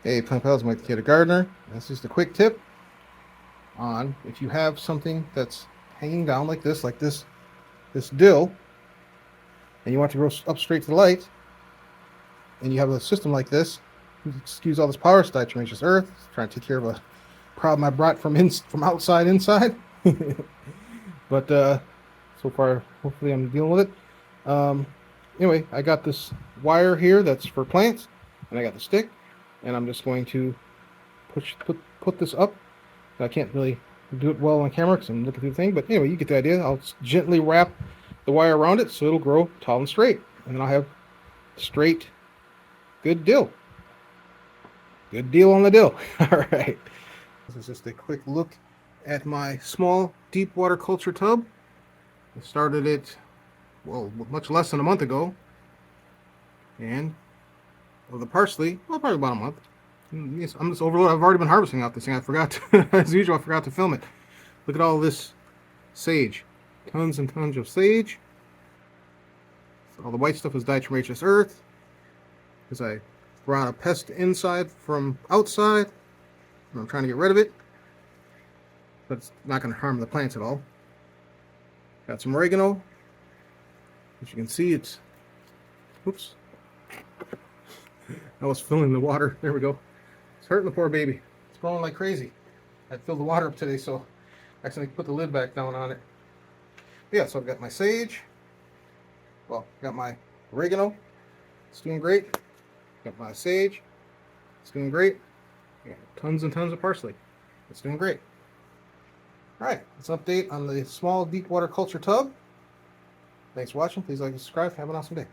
Hey, Plant Pals, Mike the Kid Gardener. That's just a quick tip on if you have something that's hanging down like this dill, and you want to grow up straight to the light, and you have a system like this, excuse all this power stack to this earth, trying to take care of a problem I brought from outside inside. But so far, hopefully, I'm dealing with it. Anyway, I got this wire here that's for plants, and I got the stick, and I'm just going to put this up. I can't really do it well on camera because I'm looking through the thing, but anyway, you get the idea. I'll gently wrap the wire around it so it'll grow tall and straight, and then I'll have straight, good dill. Good deal on the dill. All right. This is just a quick look at my small deep water culture tub. I started it, well, much less than a month ago, and of the parsley, well, probably about a month. I'm just overloaded. I've already been harvesting out this thing. I forgot to, as usual, I forgot to film it. Look at all this sage. Tons and tons of sage. All the white stuff is diatomaceous earth, because I brought a pest inside from outside, and I'm trying to get rid of it, but it's not going to harm the plants at all. Got some oregano. As you can see, it's, oops, I was filling the water. There we go. It's hurting the poor baby. It's growing like crazy. I filled the water up today, so I accidentally put the lid back down on it. Yeah, so I've got my sage. Well, got my oregano. It's doing great. Got my sage. It's doing great. Got tons and tons of parsley. It's doing great. All right, let's update on the small deep water culture tub. Thanks for watching. Please like and subscribe. Have an awesome day.